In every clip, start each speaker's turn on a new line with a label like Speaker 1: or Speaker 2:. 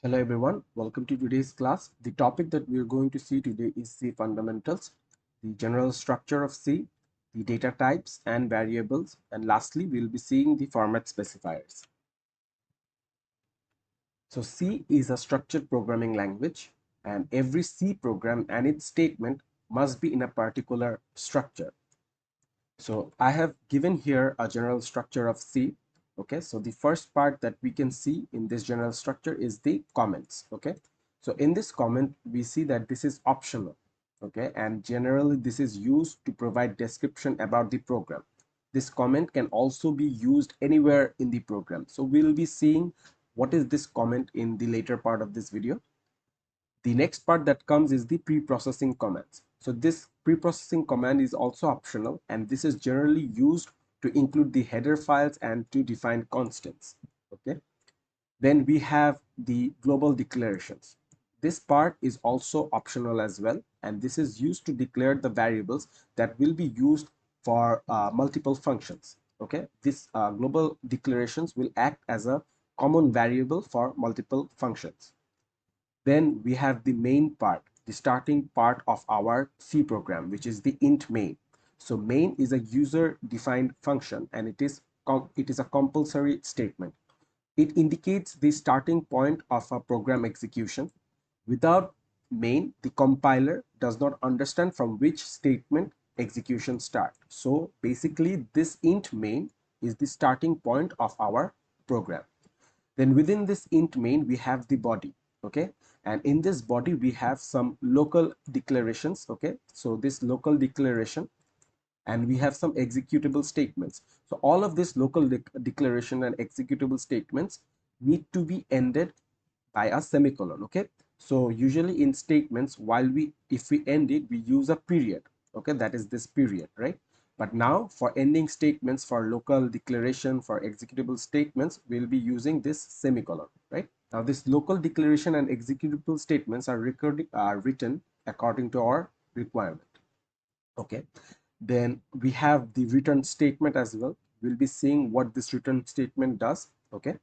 Speaker 1: Hello everyone, welcome to today's class. The topic that we are going to see today is C fundamentals, the general structure of C, the data types and variables, and lastly we'll be seeing the format specifiers. So C is a structured programming language, and every C program and its statement must be in a particular structure. So I have given here a general structure of C. Okay, so the first part that we can see in this general structure is the comments. Okay, so in this comment we see that this is optional. Okay, and generally this is used to provide description about the program. This comment can also be used anywhere in the program. So we'll be seeing what is this comment in the later part of this video. The next part that comes is the pre-processing commands. So this pre-processing command is also optional, and this is generally used to include the header files and to define constants. Okay. Then we have the global declarations. This part is also optional as well, and this is used to declare the variables that will be used for multiple functions. Okay, this global declarations will act as a common variable for multiple functions. Then we have the main part, the starting part of our C program, which is the int main. So main is a user defined function, and it is a compulsory statement. It indicates the starting point of a program execution. Without main, the compiler does not understand from which statement execution start. So basically this int main is the starting point of our program. Then within this int main we have the body. Okay, and in this body we have some local declarations. Okay, so this local declaration, and we have some executable statements. So all of this local declaration and executable statements need to be ended by a semicolon. Okay, so usually in statements, while if we end it, we use a period. Okay, that is this period, right? But now for ending statements, for local declaration, for executable statements, we'll be using this semicolon, right? Now this local declaration and executable statements are written according to our requirement. Okay, then we have the return statement as well. We'll be seeing what this return statement does. Okay,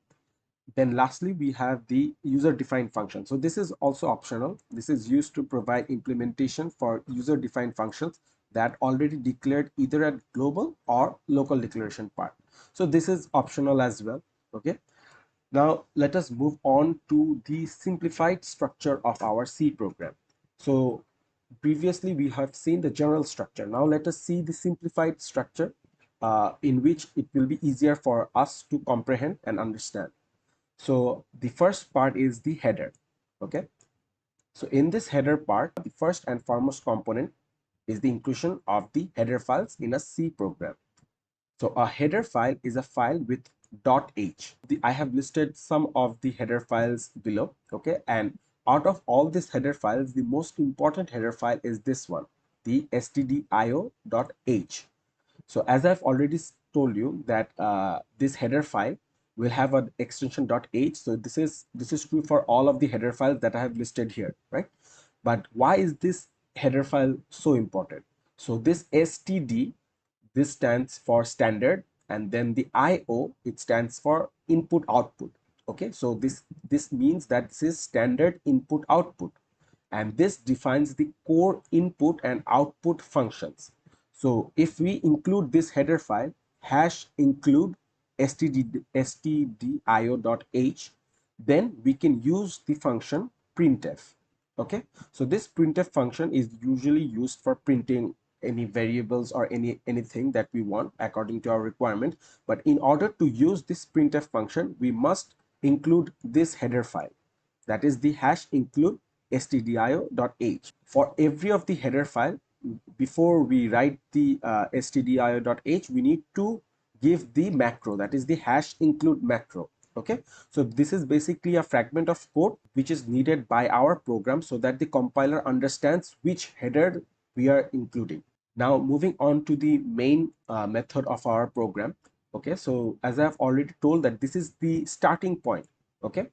Speaker 1: then lastly we have the user defined function. So this is also optional. This is used to provide implementation for user defined functions that already declared either at global or local declaration part. So this is optional as well. Okay, now let us move on to the simplified structure of our C program. So previously we have seen the general structure. Now let us see the simplified structure in which it will be easier for us to comprehend and understand. So the first part is the header. Okay, so in this header part, the first and foremost component is the inclusion of the header files in a C program. So a header file is a file with .h. I have listed some of the header files below. Okay, and out of all these header files, the most important header file is this one, the stdio.h. So as I've already told you that this header file will have an extension .h. So this is true for all of the header files that I have listed here, right? But why is this header file so important? So this std, this stands for standard, and then the io, it stands for input output. Okay, so this means that this is standard input output, and this defines the core input and output functions. So if we include this header file hash include stdio.h, then we can use the function printf. Okay, so this printf function is usually used for printing any variables or anything that we want according to our requirement. But in order to use this printf function, we must include this header file, that is the hash include stdio.h. For every of the header file, before we write the stdio.h, we need to give the macro, that is the hash include macro. Okay, so this is basically a fragment of code which is needed by our program so that the compiler understands which header we are including. Now moving on to the main method of our program. Okay, so as I've already told that this is the starting point. Okay,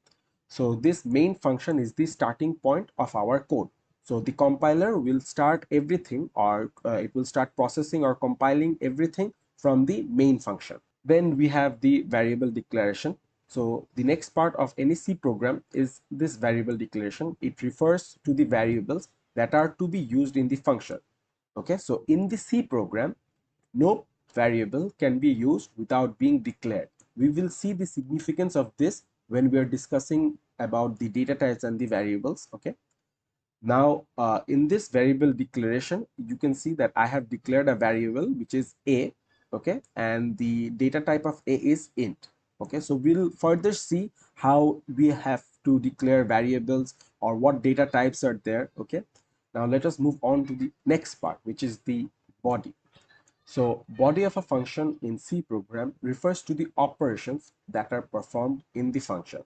Speaker 1: so this main function is the starting point of our code. So the compiler will start everything, or it will start processing or compiling everything from the main function. Then we have the variable declaration. So the next part of any C program is this variable declaration. It refers to the variables that are to be used in the function. Okay, so in the C program, no variable can be used without being declared. We will see the significance of this when we are discussing about the data types and the variables. Okay. Now, in this variable declaration, you can see that I have declared a variable which is a, okay, and the data type of a is int. Okay, so we'll further see how we have to declare variables or what data types are there. Okay, now let us move on to the next part, which is the body. So body of a function in C program refers to the operations that are performed in the function.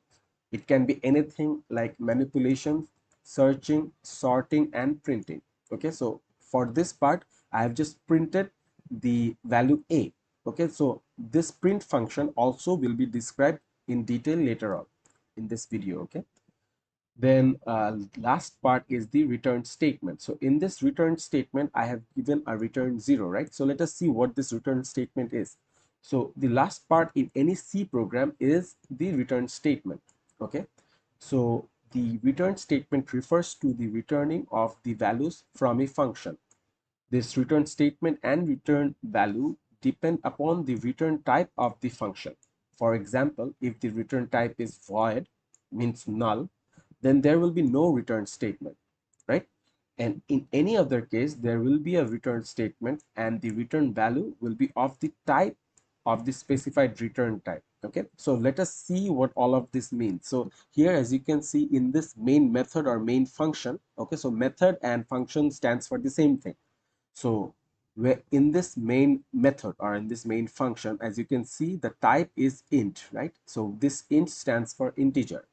Speaker 1: It can be anything like manipulation, searching, sorting, and printing. Okay, so for this part, I have just printed the value A. Okay, so this print function also will be described in detail later on in this video. Okay. Then last part is the return statement. So in this return statement, I have given a return 0, right? So let us see what this return statement is. So the last part in any C program is the return statement. Okay. So the return statement refers to the returning of the values from a function. This return statement and return value depend upon the return type of the function. For example, if the return type is void, means null, then there will be no return statement, right? And in any other case, there will be a return statement and the return value will be of the type of the specified return type. Okay, so let us see what all of this means. So here, as you can see in this main method or main function, okay, so method and function stands for the same thing. So where in this main method or in this main function, as you can see, the type is int, right? So this int stands for integer.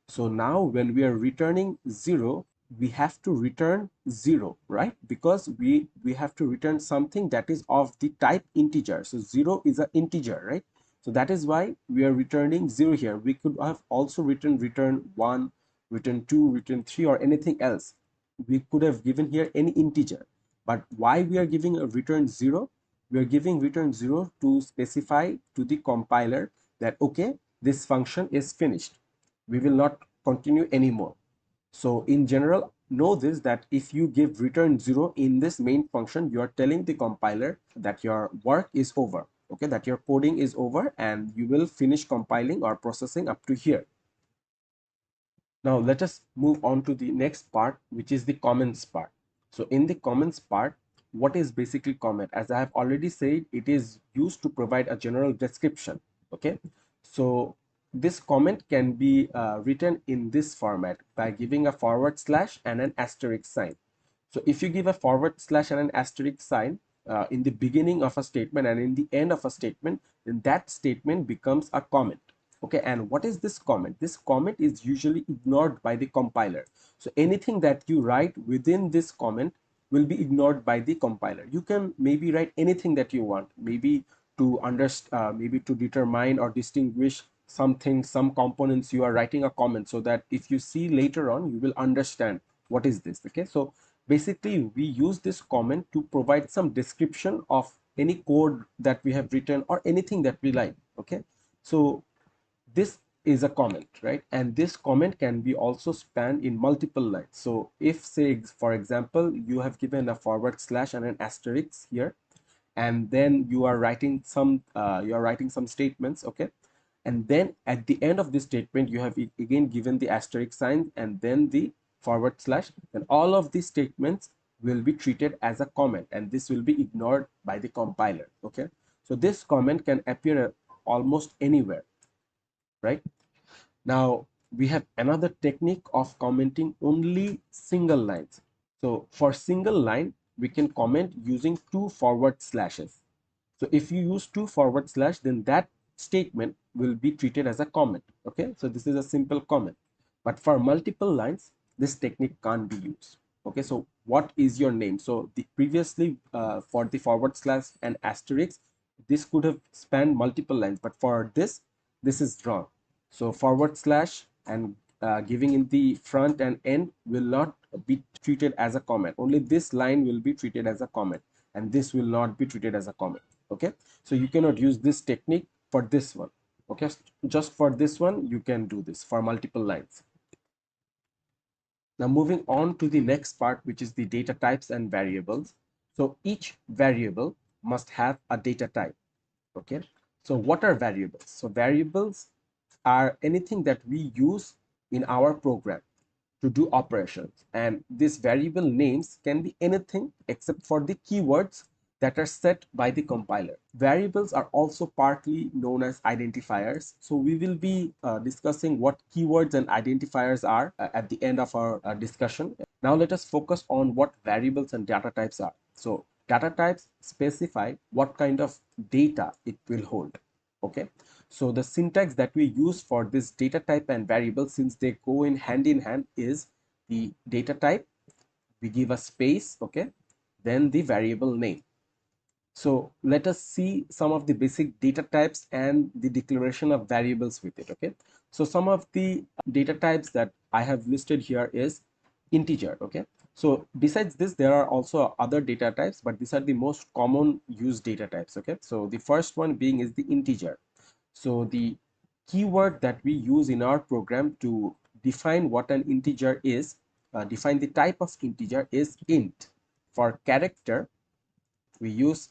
Speaker 1: So now when we are returning 0, we have to return 0, right? Because we have to return something that is of the type integer. So 0 is an integer, right? So that is why we are returning 0 here. We could have also written return 1, return 2, return 3, or anything else. We could have given here any integer. But why we are giving a return 0? We are giving return 0 to specify to the compiler that, okay, this function is finished. We will not continue anymore. So in general, know this, that if you give return 0 in this main function, you are telling the compiler that your work is over, okay, that your coding is over and you will finish compiling or processing up to here. Now let us move on to the next part, which is the comments part. So in the comments part, what is basically comment? As I have already said, it is used to provide a general description. Okay, so this comment can be written in this format by giving a forward slash and an asterisk sign. So if you give a forward slash and an asterisk sign in the beginning of a statement and in the end of a statement, then that statement becomes a comment. Okay, and what is this comment? This comment is usually ignored by the compiler. So anything that you write within this comment will be ignored by the compiler. You can maybe write anything that you want, maybe to understand, maybe to determine or distinguish something, some components. You are writing a comment so that if you see later on, you will understand what is this. Okay, so basically we use this comment to provide some description of any code that we have written or anything that we like. Okay, so this is a comment, right? And this comment can be also spanned in multiple lines. So if, say, for example, you have given a forward slash and an asterisk here, and then you are writing some statements, okay, and then at the end of this statement you have again given the asterisk sign and then the forward slash, then all of these statements will be treated as a comment and this will be ignored by the compiler. Okay, so this comment can appear almost anywhere, right? Now we have another technique of commenting only single lines. So for single line, we can comment using two forward slashes. So if you use two forward slash, then that statement will be treated as a comment. Okay, so this is a simple comment. But for multiple lines, this technique can't be used. Okay, so what is your name? So the previously for the forward slash and asterisk, this could have spanned multiple lines, but for this is wrong. So forward slash and giving in the front and end will not be treated as a comment. Only this line will be treated as a comment and this will not be treated as a comment. Okay, so you cannot use this technique for this one. Okay, just for this one, you can do this for multiple lines. Now moving on to the next part, which is the data types and variables. So each variable must have a data type. Okay, so what are variables? So variables are anything that we use in our program to do operations, and these variable names can be anything except for the keywords that are set by the compiler. Variables are also partly known as identifiers, so we will be discussing what keywords and identifiers are at the end of our discussion. Now let us focus on what variables and data types are. So data types specify what kind of data it will hold. Okay, so the syntax that we use for this data type and variable, since they go in hand, is the data type, we give a space, okay, then the variable name. So let us see some of the basic data types and the declaration of variables with it. Okay, so some of the data types that I have listed here is integer. Okay, so besides this there are also other data types, but these are the most common used data types. Okay, so the first one being is the integer. So the keyword that we use in our program to define what an integer is, define the type of integer, is int. For character, we use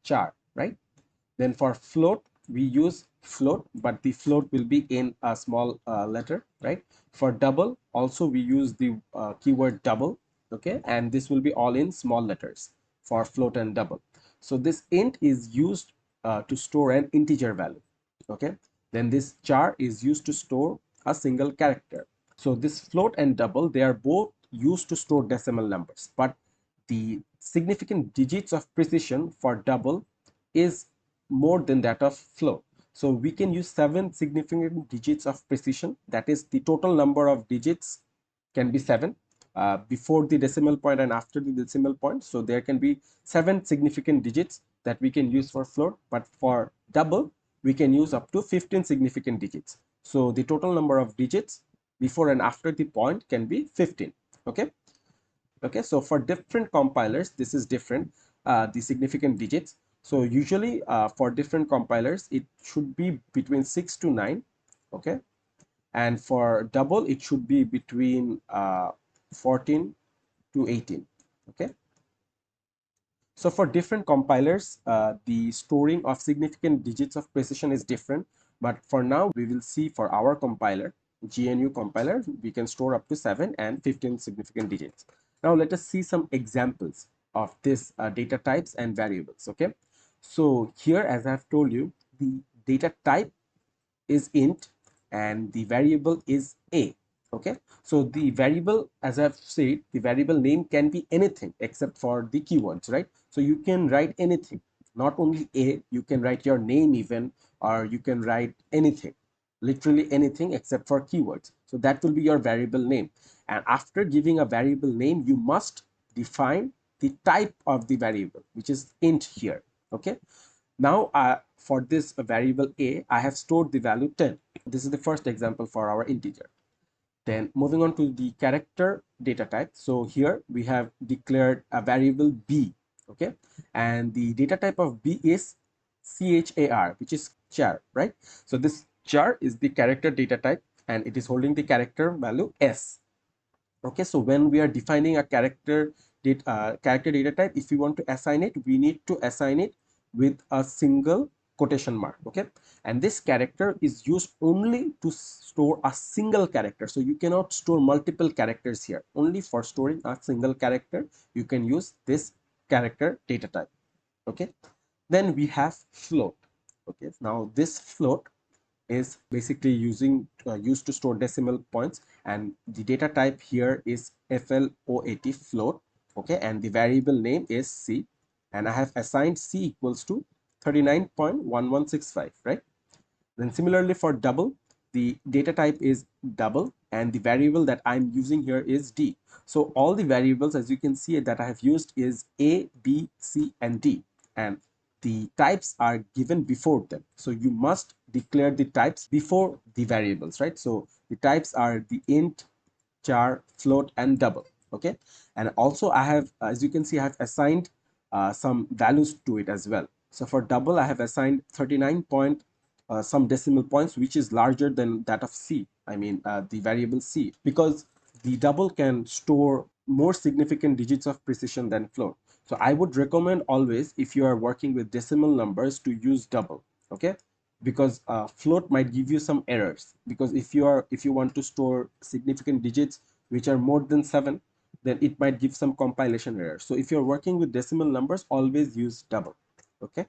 Speaker 1: char, right? Then for float, we use float, but the float will be in a small letter, right? For double, also we use the keyword double, okay? And this will be all in small letters for float and double. So this int is used to store an integer value, okay? Then this char is used to store a single character. So this float and double, they are both used to store decimal numbers, but the significant digits of precision for double is more than that of float. So we can use 7 significant digits of precision, that is the total number of digits can be 7 before the decimal point and after the decimal point. So there can be 7 significant digits that we can use for float, but for double we can use up to 15 significant digits. So the total number of digits before and after the point can be 15. Okay, okay, so for different compilers this is different, the significant digits. So usually for different compilers it should be between 6 to 9. Okay, and for double it should be between 14 to 18. Okay, so for different compilers the storing of significant digits of precision is different, but for now we will see for our compiler, GNU compiler, we can store up to 7 and 15 significant digits. Now let us see some examples of this data types and variables. Okay, so here, as I have told you, the data type is int and the variable is a. Okay, so the variable, as I've said, the variable name can be anything except for the keywords, right? So you can write anything, not only a, you can write your name even, or you can write anything, literally anything except for keywords. So that will be your variable name, and after giving a variable name you must define the type of the variable, which is int here. Okay, now for this variable a, I have stored the value 10. This is the first example for our integer. Then moving on to the character data type. So here we have declared a variable b. Okay, and the data type of b is char, which is char, right? So this char is the character data type and it is holding the character value s. Okay, so when we are defining a character data type, if we want to assign it, we need to assign it with a single quotation mark. Okay, and this character is used only to store a single character, so you cannot store multiple characters here. Only for storing a single character you can use this character data type. Okay, then we have float. Okay, now this float is basically used to store decimal points, and the data type here is float float. Okay, and the variable name is c, and I have assigned c equals to 39.1165, right? Then similarly for double, the data type is double and the variable that I'm using here is d. So all the variables, as you can see, that I have used is a, b, c and d, and the types are given before them. So you must declare the types before the variables, right? So the types are the int, char, float and double. Okay, and also I have, as you can see, I have assigned some values to it as well. So for double, I have assigned 39 point some decimal points, which is larger than that of C. I mean, the variable C, because the double can store more significant digits of precision than float. So I would recommend always, if you are working with decimal numbers, to use double. Okay, because float might give you some errors, because if you want to store significant digits which are more than 7, then it might give some compilation error. So if you're working with decimal numbers, always use double. Okay,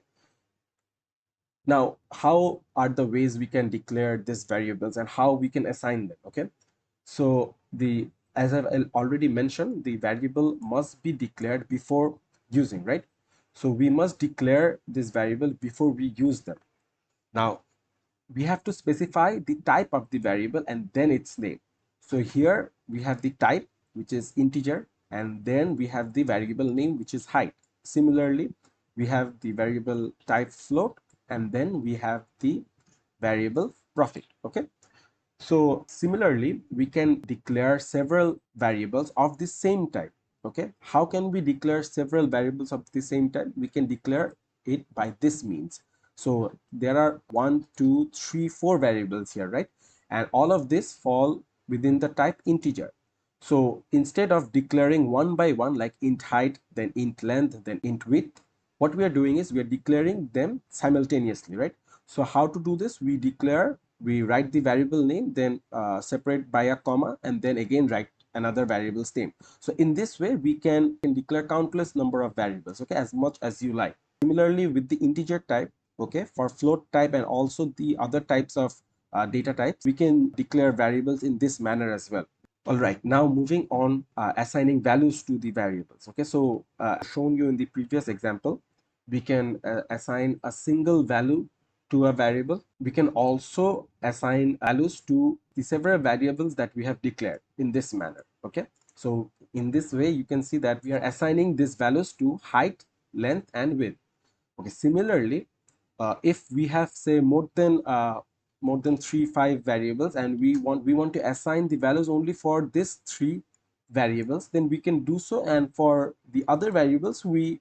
Speaker 1: now how are the ways we can declare these variables and how we can assign them? Okay, so the as I've already mentioned, the variable must be declared before using, right? So we must declare this variable before we use them. Now we have to specify the type of the variable and then its name. So here we have the type, which is integer, and then we have the variable name, which is height. Similarly, we have the variable type float, and then we have the variable profit. Okay, so similarly, we can declare several variables of the same type. Okay, how can we declare several variables of the same type? We can declare it by this means. So there are 1, 2, 3, 4 variables here, right? And all of this fall within the type integer. So instead of declaring one by one, like int height, then int length, then int width, what we are doing is we are declaring them simultaneously, right? So how to do this? We write the variable name, then separate by a comma, and then again write another variable's name. So in this way, we can declare countless number of variables, okay, as much as you like. Similarly, with the integer type, okay, for float type and also the other types of data types, we can declare variables in this manner as well. All right, now moving on, assigning values to the variables. Okay, so shown you in the previous example, we can assign a single value to a variable. We can also assign values to the several variables that we have declared in this manner. Okay, so in this way, you can see that we are assigning these values to height, length, and width. Okay, similarly, if we have say more than 3 5 variables, and we want to assign the values only for these 3 variables, then we can do so, and for the other variables we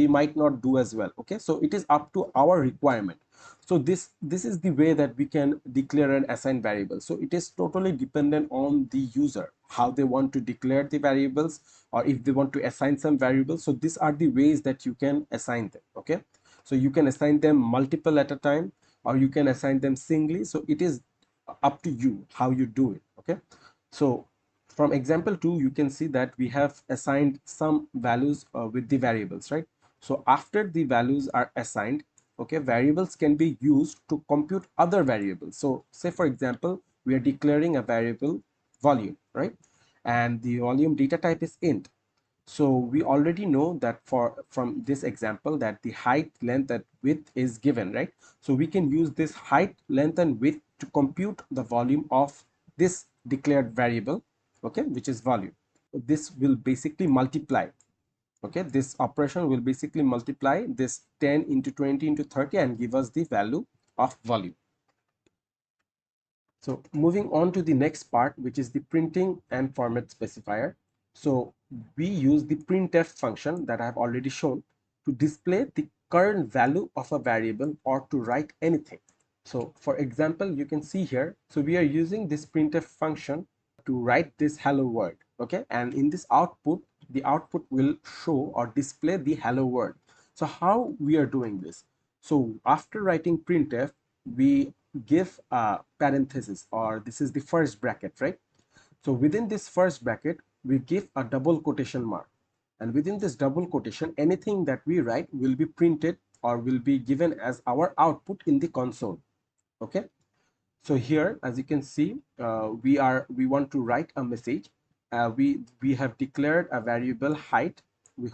Speaker 1: might not do as well. Okay, so it is up to our requirement. So this is the way that we can declare and assign variables. So it is totally dependent on the user, how they want to declare the variables, or if they want to assign some variables. So these are the ways that you can assign them. Okay, so you can assign them multiple at a time, or you can assign them singly. So it is up to you how you do it. Okay, so from example 2, you can see that we have assigned some values with the variables, right? So after the values are assigned, okay, variables can be used to compute other variables. So say for example, we are declaring a variable volume, right? And the volume data type is int. So we already know that from this example that the height, length, and width is given, right? So we can use this height, length, and width to compute the volume of this declared variable, okay, which is volume. This will basically multiply. Okay, this operation will basically multiply this 10 into 20 into 30 and give us the value of volume. So moving on to the next part, which is the printing and format specifier. So we use the printf function that I have already shown to display the current value of a variable or to write anything. So for example, you can see here, so we are using this printf function to write this hello world. Okay, and in this output, the output will show or display the hello world. So how we are doing this? So after writing printf, we give a parenthesis, or this is the first bracket, right? So within this first bracket, we give a double quotation mark, and within this double quotation, anything that we write will be printed or will be given as our output in the console. Okay, so here as you can see, we want to write a message. We have declared a variable height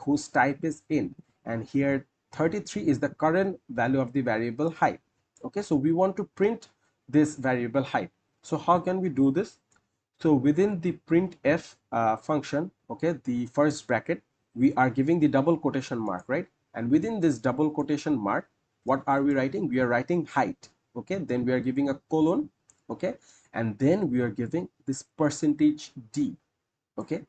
Speaker 1: whose type is int, and here 33 is the current value of the variable height. Okay, so we want to print this variable height. So how can we do this? So within the printf function, okay, the first bracket, we are giving the double quotation mark, right? And within this double quotation mark, what are we writing? We are writing height. Okay, then we are giving a colon. Okay, and then we are giving this percentage d. Okay,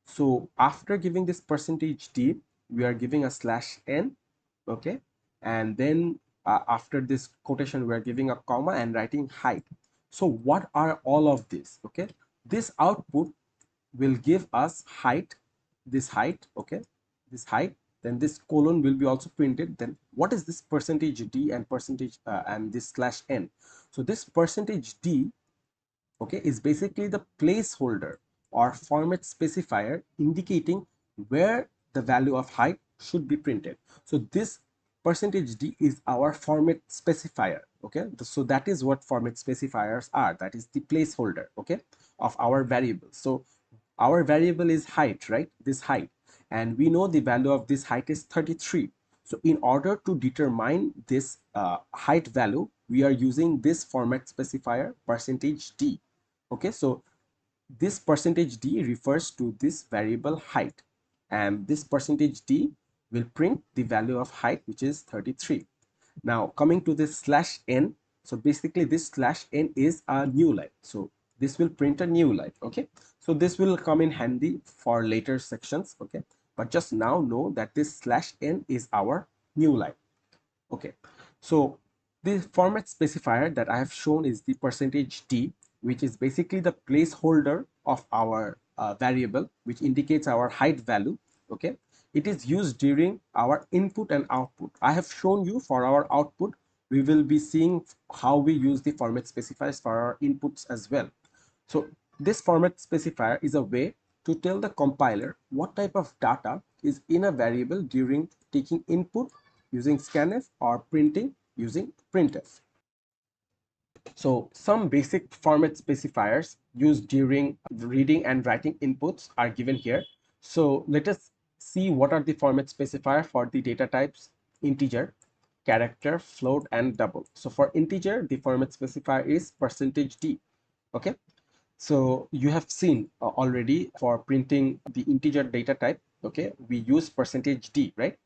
Speaker 1: so after giving this percentage d, we are giving a slash n. Okay, and then after this quotation we're giving a comma and writing height. So what are all of this? Okay, this output will give us height, this height, okay, this height, then this colon will be also printed. Then what is this percentage d and percentage and this slash n? So this percentage d, okay, is basically the placeholder or format specifier indicating where the value of height should be printed. So this percentage d is our format specifier. Okay, so that is what format specifiers are. That is the placeholder, okay, of our variable. So our variable is height, right, this height, and we know the value of this height is 33. So in order to determine this height value, we are using this format specifier percentage d. Okay, so this percentage d refers to this variable height, and this percentage d will print the value of height, which is 33. Now coming to this slash n, so basically this slash n is a new line, so this will print a new line. Okay, so this will come in handy for later sections. Okay, but just now know that this slash n is our new line. Okay, so the format specifier that I have shown is the percentage d, which is basically the placeholder of our variable, which indicates our height value. Okay, it is used during our input and output. I have shown you for our output. We will be seeing how we use the format specifiers for our inputs as well. So this format specifier is a way to tell the compiler what type of data is in a variable during taking input using scanf or printing using printf. So some basic format specifiers used during reading and writing inputs are given here. So let us see what are the format specifier for the data types integer, character, float, and double. So for integer, the format specifier is percentage %d. Okay, so you have seen already for printing the integer data type, okay, we use percentage %d, right?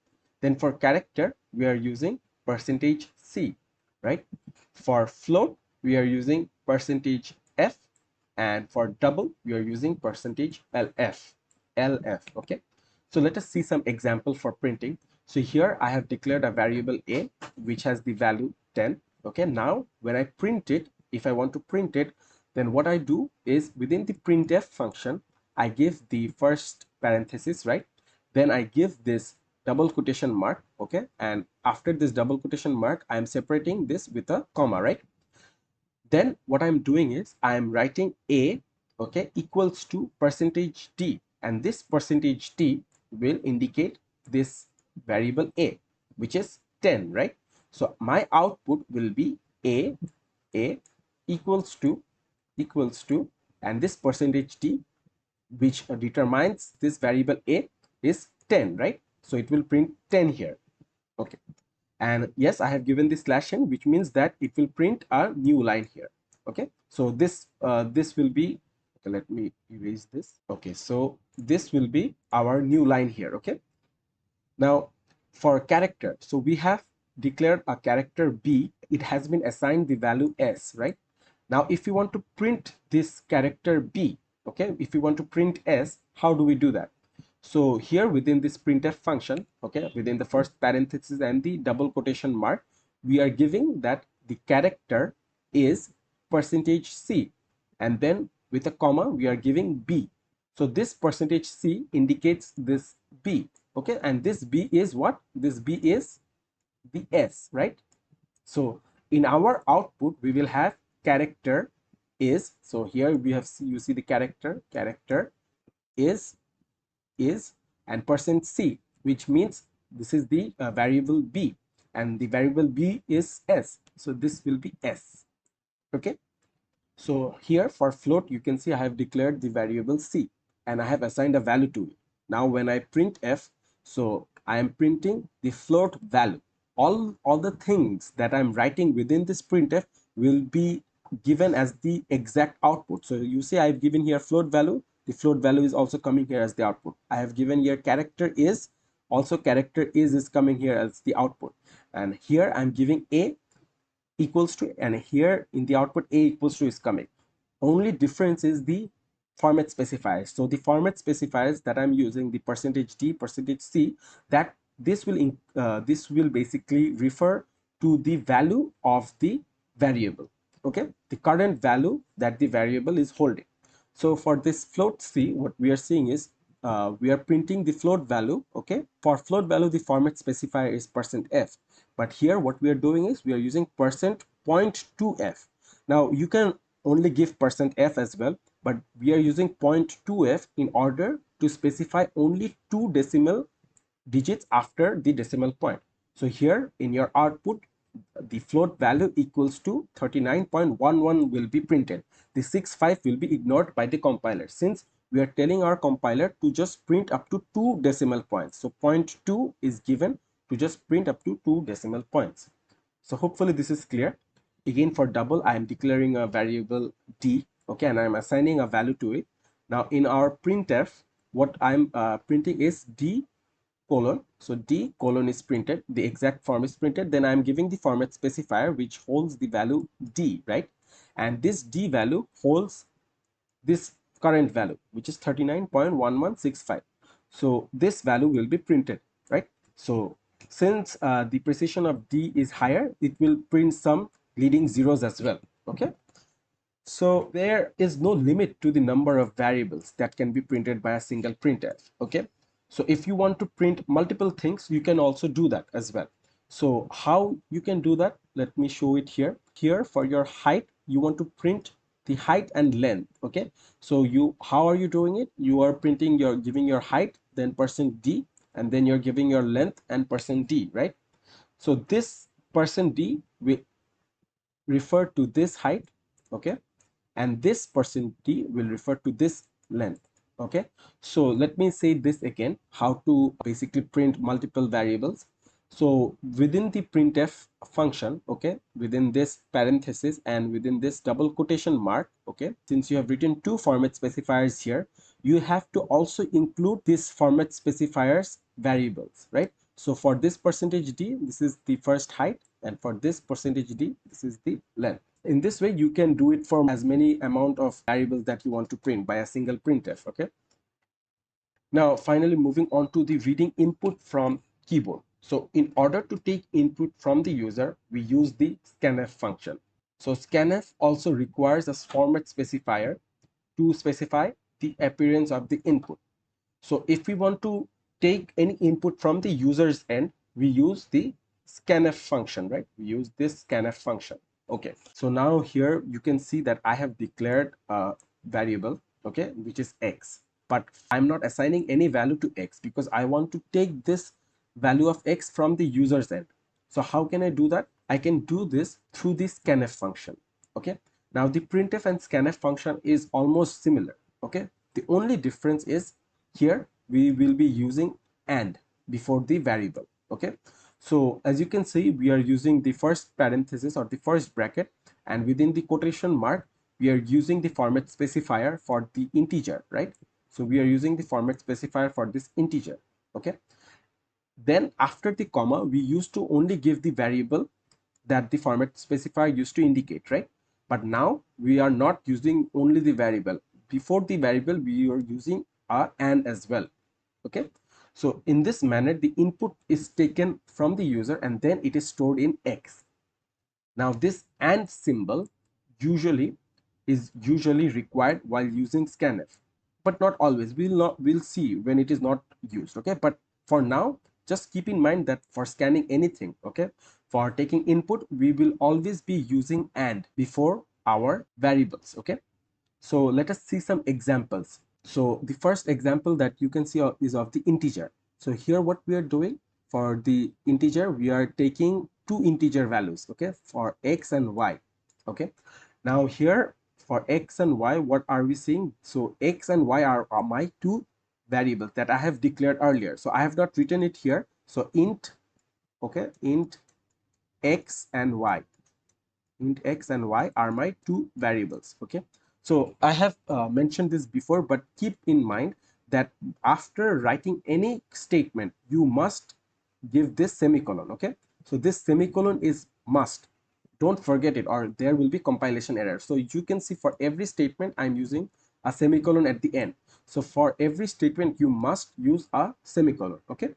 Speaker 1: Then for character, we are using percentage %c, right? For float, we are using percentage %f, and for double, we are using percentage %lf, okay? So let us see some example for printing. So here I have declared a variable a, which has the value 10, okay? Now, when I print it, if I want to print it, then what I do is within the printf function, I give the first parenthesis, right? Then I give this double quotation mark, okay? And after this double quotation mark, I am separating this with a comma, right? Then what I'm doing is I'm writing a, okay, equals to percentage %d, and this percentage %d will indicate this variable a, which is 10, right? So my output will be a equals to and this percentage %d, which determines this variable a, is 10, right? So it will print 10 here. Okay, and yes, I have given the slash n, which means that it will print a new line here. Okay, so this will be, okay, let me erase this. Okay, so this will be our new line here. Okay, now for character, so we have declared a character b, it has been assigned the value s, right? Now if you want to print this character b, okay, if you want to print s, how do we do that? So here within this printf function, okay, within the first parenthesis and the double quotation mark, we are giving that the character is percentage %c, and then with a comma we are giving b. So this percentage %c indicates this b, okay, and this b is what? This b is the s, right? So in our output we will have character is, so here we have, you see the character is and percent %c, which means this is the variable b, and the variable b is s, so this will be s. Okay, so here for float, you can see I have declared the variable c and I have assigned a value to it. Now when I print f, so I am printing the float value. All the things that I'm writing within this printf will be given as the exact output. So you see I've given here float value. The float value is also coming here as the output. I have given here character is, also character is coming here as the output. And here I'm giving a equals to, and here in the output a equals to is coming. Only difference is the format specifiers. So the format specifiers that I'm using, the percentage %d, percentage %c, that this will basically refer to the value of the variable, okay, the current value that the variable is holding. So for this float c, what we are seeing is we are printing the float value, okay. For float value, the format specifier is %f, but here what we are doing is we are using %.2f. now you can only give %f as well, but we are using %.2f in order to specify only 2 decimal digits after the decimal point. So here in your output, the float value equals to 39.11 will be printed. The 65 will be ignored by the compiler, since we are telling our compiler to just print up to 2 decimal points. So .2 is given to just print up to 2 decimal points. So hopefully this is clear. Again, for double, I am declaring a variable d, okay, and I am assigning a value to it. Now in our printf, what I'm printing is d colon. So d colon is printed, the exact form is printed. Then I'm giving the format specifier which holds the value d, right? And this d value holds this current value, which is 39.1165. So this value will be printed, right? So since the precision of d is higher, it will print some leading zeros as well, okay. So there is no limit to the number of variables that can be printed by a single printf, okay. So if you want to print multiple things, you can also do that as well. So how you can do that, let me show it here. Here for your height, you want to print the height and length, okay. So how are you doing it? You are printing your giving your height, then %d, and then you're giving your length and %d, right? So this %d will refer to this height, okay, and this %d will refer to this length, okay. So let me say this again, how to basically print multiple variables. So within the printf function, okay, within this parenthesis and within this double quotation mark, okay, since you have written two format specifiers here, you have to also include this format specifiers variables, right? So for this %d, this is the first height, and for this %d, this is the length. In this way, you can do it for as many amount of variables that you want to print by a single printf, okay. Now finally, moving on to the reading input from keyboard. So in order to take input from the user, we use the scanf function. So scanf also requires a format specifier to specify the appearance of the input. So if we want to take any input from the user's end, we use the scanf function, right? We use this scanf function. Okay, so now here you can see that I have declared a variable, okay, which is x, but I'm not assigning any value to x because I want to take this value of x from the user's end. So how can I do that? I can do this through the scanf function, okay. Now the printf and scanf function is almost similar, okay. The only difference is here we will be using and before the variable, okay. So as you can see, we are using the first parenthesis or the first bracket, and within the quotation mark we are using the format specifier for the integer, right? So we are using the format specifier for this integer, okay. Then after the comma, we used to only give the variable that the format specifier used to indicate, right? But now we are not using only the variable. Before the variable, we are using a and as well, okay. So in this manner, the input is taken from the user and then it is stored in x. Now this and symbol usually is required while using scanf, but not always. We'll see when it is not used, okay. But for now, just keep in mind that for scanning anything, okay, for taking input, we will always be using and before our variables, okay. So let us see some examples. So the first example that you can see is of the integer. So here what we are doing for the integer, we are taking two integer values, okay, for x and y, okay. Now here for x and y, what are we seeing? So x and y are my two variables that I have declared earlier. So I have not written it here. So int, okay, int x and y, int x and y are my two variables, okay. So I have mentioned this before, but keep in mind that after writing any statement, you must give this semicolon, okay. So this semicolon is must, don't forget it or there will be compilation error. So you can see for every statement I'm using a semicolon at the end. So for every statement you must use a semicolon, okay.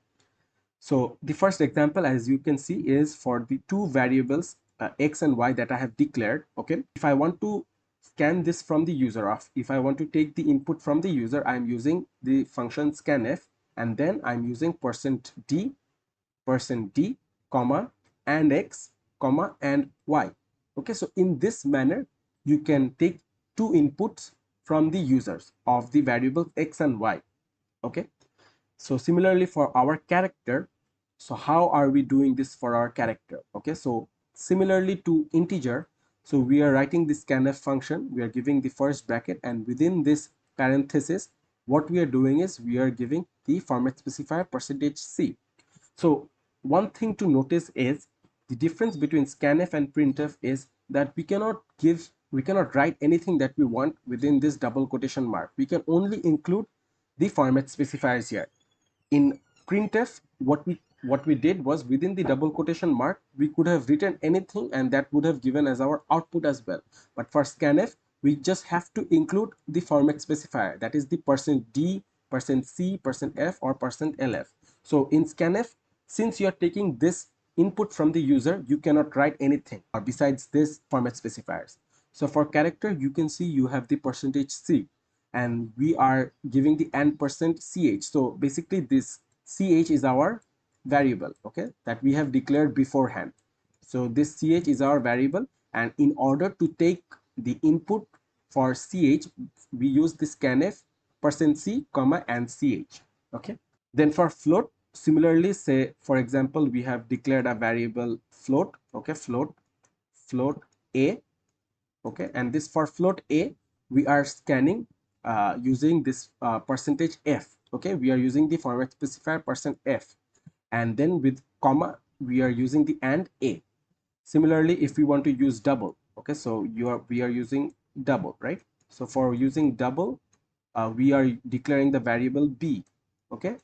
Speaker 1: So the first example, as you can see, is for the two variables x and y that I have declared. Okay, if I want to scan this from the user, of if I want to take the input from the user, I'm using the function scanf, and then I'm using %d, comma, and x, comma, and y. Okay, so in this manner you can take two inputs from the users of the variables x and y. Okay, so similarly for our character, so how are we doing this for our character? Okay, so similarly to integer, so we are writing the scanf function, we are giving the first bracket, and within this parenthesis what we are doing is we are giving the format specifier %c. So one thing to notice is the difference between scanf and printf is that we cannot write anything that we want within this double quotation mark. We can only include the format specifiers here. In printf, what we did was within the double quotation mark we could have written anything, and that would have given as our output as well. But for scanf, we just have to include the format specifier, that is the %d, %c, %f, or %lf. So in scanf, since you are taking this input from the user, you cannot write anything or besides this format specifiers. So for character, you can see you have the %c, and we are giving the and %ch. So basically this ch is our variable, okay, that we have declared beforehand. So this ch is our variable, and in order to take the input for ch, we use this scanf %c, comma, and ch. Okay, then for float, similarly, say for example we have declared a variable float. Okay, float a. Okay, and this for float a, we are scanning using this %f. Okay, we are using the format specifier %f, and then with comma we are using the and a. Similarly, if we want to use double, okay, so we are using double, right? So for using double, we are declaring the variable b. Okay,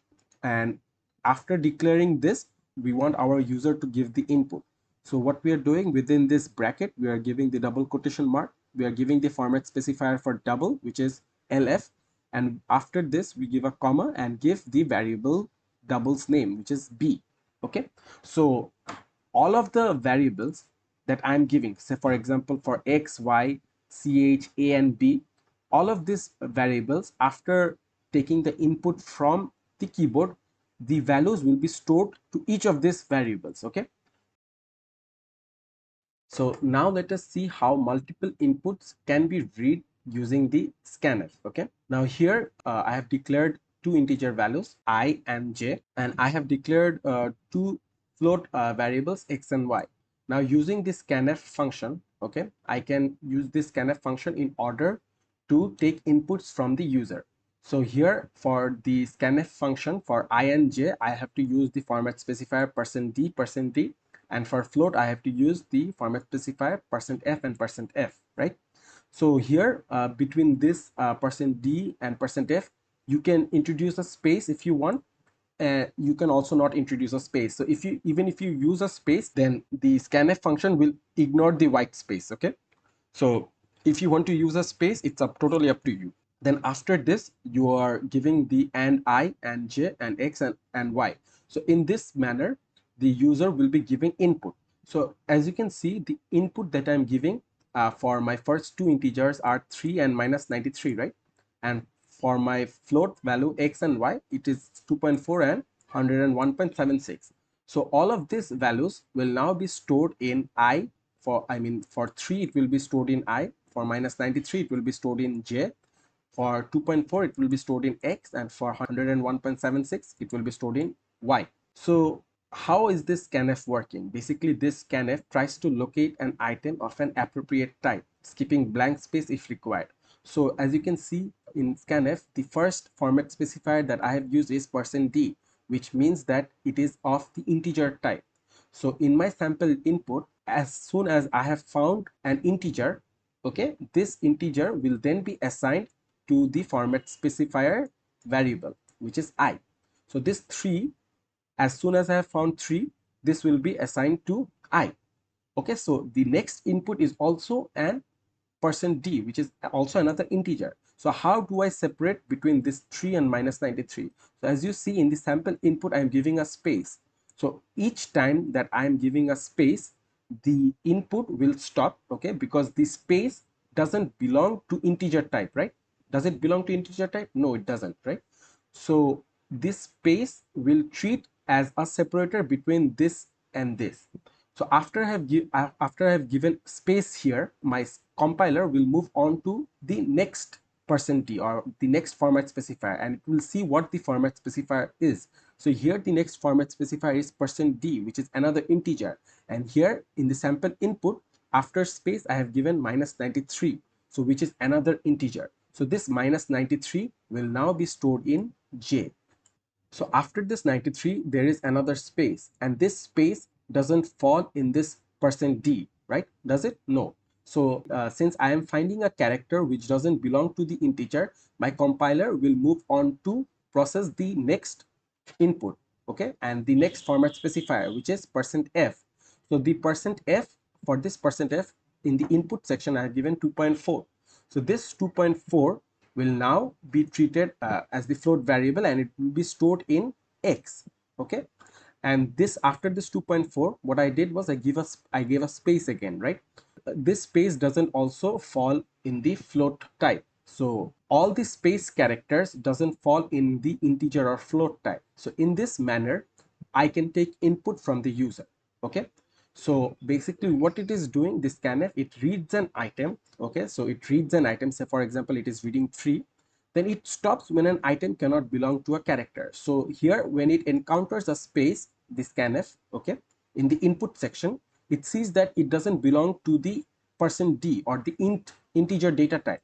Speaker 1: and after declaring this, we want our user to give the input. So what we are doing within this bracket, we are giving the double quotation mark, we are giving the format specifier for double, which is lf, and after this we give a comma and give the variable double's name, which is b. Okay, so all of the variables that I'm giving, say for example for x, y, ch, a, and b, all of these variables, after taking the input from the keyboard, the values will be stored to each of these variables. Okay, so now let us see how multiple inputs can be read using the scanf. Okay, now here I have declared two integer values I and j, and I have declared two float variables x and y. Now using this scanf function, okay, I can use this scanf function in order to take inputs from the user. So here for the scanf function for I and j, I have to use the format specifier %d, and for float I have to use the format specifier %f and %f, right? So here between this %d and %f, you can introduce a space if you want. You can also not introduce a space. So if you even if you use a space, then the scanf function will ignore the white space. Okay, so if you want to use a space, it's totally up to you. Then after this, you are giving the and I and j and x and y. So in this manner, the user will be giving input. So as you can see, the input that I'm giving for my first two integers are 3 and -93, right? And for my float value x and y, it is 2.4 and 101.76. So all of these values will now be stored in I. For 3 it will be stored in I, for -93 it will be stored in j, for 2.4 it will be stored in x, and for 101.76 it will be stored in y. So how is this scanf working? Basically this scanf tries to locate an item of an appropriate type, skipping blank space if required. So as you can see in scanf, the first format specifier that I have used is %d, which means that it is of the integer type. So in my sample input, as soon as I have found an integer, okay, this integer will then be assigned to the format specifier variable, which is I. So this 3, as soon as I have found 3, this will be assigned to I. Okay, so the next input is also an %d, which is also another integer. So how do I separate between this 3 and -93? So as you see in the sample input, I am giving a space. So each time that I am giving a space, the input will stop, okay, because the space doesn't belong to integer type, right? Does it belong to integer type? No, it doesn't, right? So this space will treat as a separator between this and this. So after I have given space here, my compiler will move on to the next %d or the next format specifier, and it will see what the format specifier is. So here the next format specifier is %d, which is another integer, and here in the sample input, after space I have given -93, so which is another integer. So this -93 will now be stored in J. So after this 93, there is another space, and this space doesn't fall in this %d, right? Does it? No. So since I am finding a character which doesn't belong to the integer, my compiler will move on to process the next input, okay, and the next format specifier, which is %f. So the %f, for this %f, in the input section I have given 2.4. So this 2.4 will now be treated as the float variable, and it will be stored in x, okay. And this, after this 2.4, what I did was I gave a space again, right? This space doesn't also fall in the float type. So all the space characters doesn't fall in the integer or float type. So in this manner, I can take input from the user, okay. So basically what it is doing, this scanf, it reads an item, okay. So it reads an item, say for example it is reading 3, then it stops when an item cannot belong to a character. So here when it encounters a space, the scanf, okay, in the input section, it sees that it doesn't belong to the %d or the integer data type.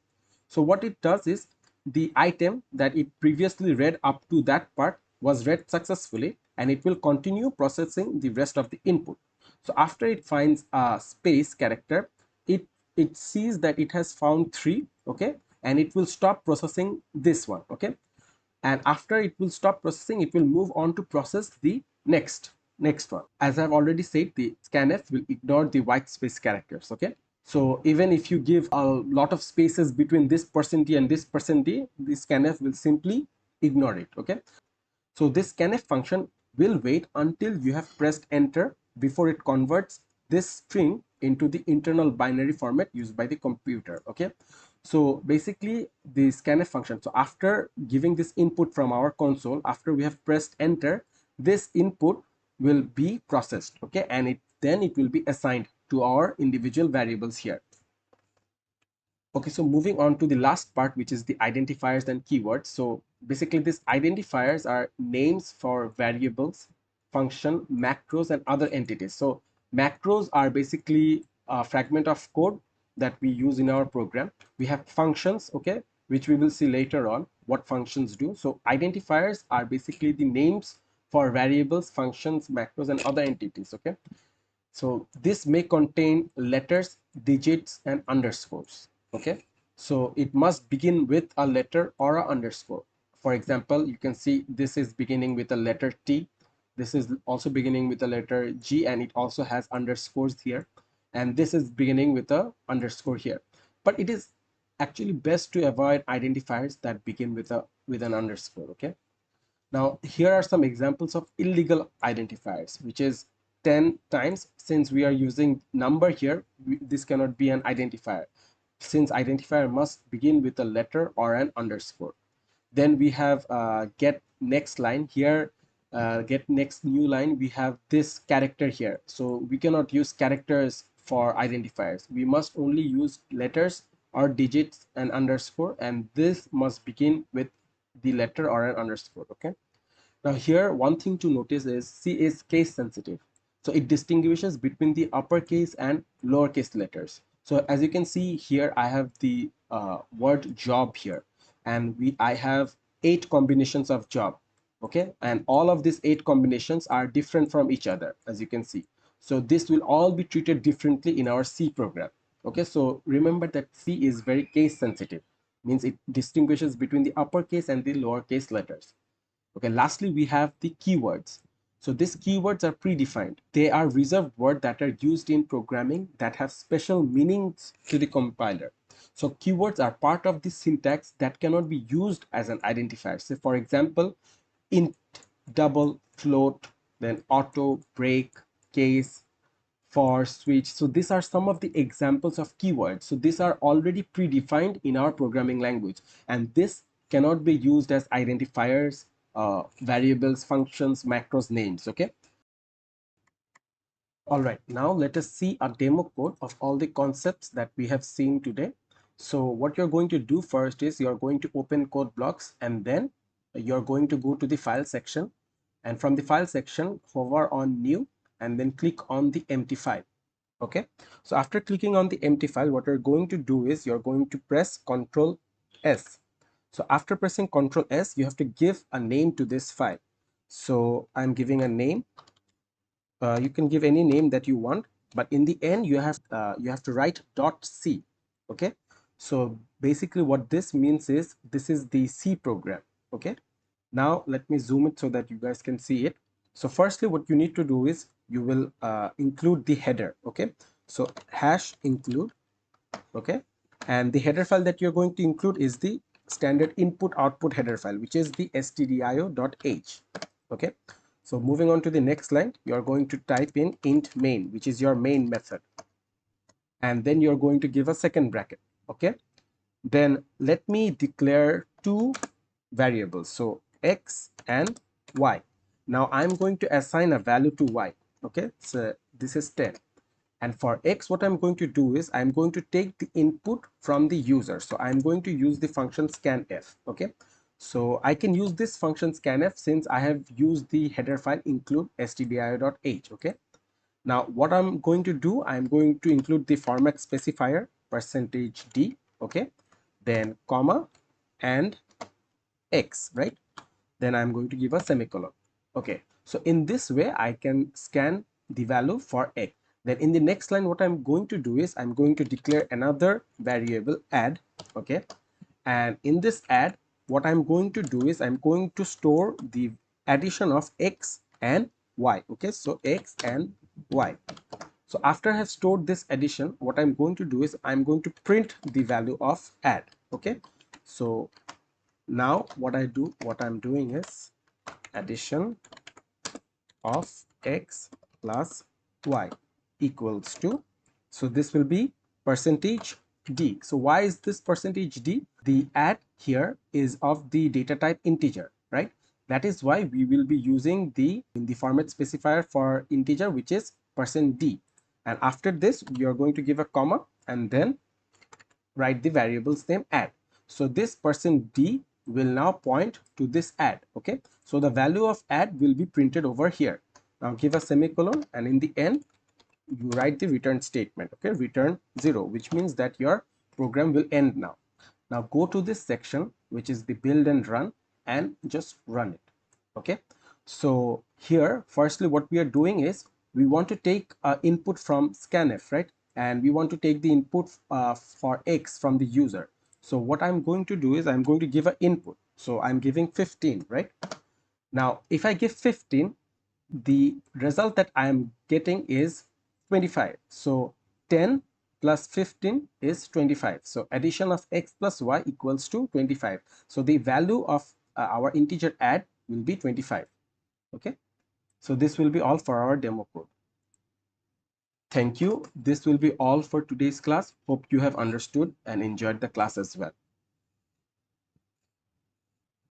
Speaker 1: So what it does is, the item that it previously read up to that part was read successfully, and it will continue processing the rest of the input. So after it finds a space character, it sees that it has found 3, okay, and it will stop processing this one, okay. And after it will stop processing, it will move on to process the next one. As I've already said, the scanf will ignore the white space characters, okay. So even if you give a lot of spaces between this %d and this %d, the scanf will simply ignore it, okay. So this scanf function will wait until you have pressed enter before it converts this string into the internal binary format used by the computer, okay. So basically the scanf function, so after giving this input from our console, after we have pressed enter, this input will be processed, okay, and then it will be assigned to our individual variables here. Okay, so moving on to the last part, which is the identifiers and keywords. So basically these identifiers are names for variables, function, macros, and other entities. So macros are basically a fragment of code that we use in our program. We have functions, okay, which we will see later on what functions do. So identifiers are basically the names for variables, functions, macros, and other entities, okay. So this may contain letters, digits, and underscores, okay. So it must begin with a letter or a underscore. For example, you can see this is beginning with a letter T, this is also beginning with a letter G, and it also has underscores here, and this is beginning with a underscore here. But it is actually best to avoid identifiers that begin with an underscore, okay. Now, here are some examples of illegal identifiers, which is 10 times. Since we are using number here, this cannot be an identifier, since identifier must begin with a letter or an underscore. Then we have get next line here, get next new line. We have this character here. So we cannot use characters for identifiers. We must only use letters or digits and underscore, and this must begin with the letter or an underscore, okay. Now here one thing to notice is C is case sensitive. So it distinguishes between the uppercase and lowercase letters. So as you can see here, I have the word job here, and I have 8 combinations of job, okay, and all of these 8 combinations are different from each other, as you can see. So this will all be treated differently in our C program, okay. So remember that C is very case sensitive, means it distinguishes between the uppercase and the lowercase letters. Okay, lastly, we have the keywords. So these keywords are predefined. They are reserved words that are used in programming that have special meanings to the compiler. So keywords are part of the syntax that cannot be used as an identifier. So for example, int, double, float, then auto, break, case, for, switch. So these are some of the examples of keywords. So these are already predefined in our programming language, and this cannot be used as identifiers, variables, functions, macros, names. Okay. All right, now let us see a demo code of all the concepts that we have seen today. So what you're going to do first is you're going to open code blocks, and then you're going to go to the file section, and from the file section hover on new and then click on the empty file. Okay, so after clicking on the empty file, what you're going to do is you're going to press Ctrl S. So after pressing Ctrl S, you have to give a name to this file. So I'm giving a name. You can give any name that you want, but in the end you have to write .c. Okay, so basically what this means is this is the C program. Okay, now let me zoom it so that you guys can see it. So firstly what you need to do is you will include the header. Okay, so hash include. Okay, and the header file that you're going to include is the standard input output header file, which is the stdio.h. Okay, so moving on to the next line, you're going to type in int main, which is your main method, and then you're going to give a second bracket. Okay, then let me declare two variables, so x and y. Now I'm going to assign a value to y. Okay, so this is 10, and for x what I'm going to do is I'm going to take the input from the user. So I'm going to use the function scanf. Okay, so I can use this function scanf since I have used the header file include stdio.h. Okay, now what I'm going to do, I'm going to include the format specifier %d. Okay, then comma and x, right? Then I'm going to give a semicolon. Okay, so in this way I can scan the value for x. Then in the next line what I'm going to do is I'm going to declare another variable add. Okay, and in this add what I'm going to do is I'm going to store the addition of x and y. Okay, so x and y. So after I have stored this addition, what I'm going to do is I'm going to print the value of add. Okay, so now what I'm doing is addition of x plus y equals to, so this will be percentage d. So why is this percentage d? The add here is of the data type integer, right? That is why we will be using the format specifier for integer, which is %d. And after this we are going to give a comma and then write the variable's name add. So this %d will now point to this add. Okay, so the value of add will be printed over here. Now give a semicolon, and in the end you write the return statement. Okay, return 0, which means that your program will end now. Now go to this section, which is the build and run, and just run it. Okay, so here firstly what we are doing is we want to take input from scanf, right? And we want to take the input for x from the user. So what I'm going to do is I'm going to give an input. So I'm giving 15, right? Now if I give 15, the result that I am getting is 25. So 10 plus 15 is 25. So addition of x plus y equals to 25. So the value of our integer add will be 25. Okay, so this will be all for our demo code. Thank you. This will be all for today's class. Hope you have understood and enjoyed the class as well.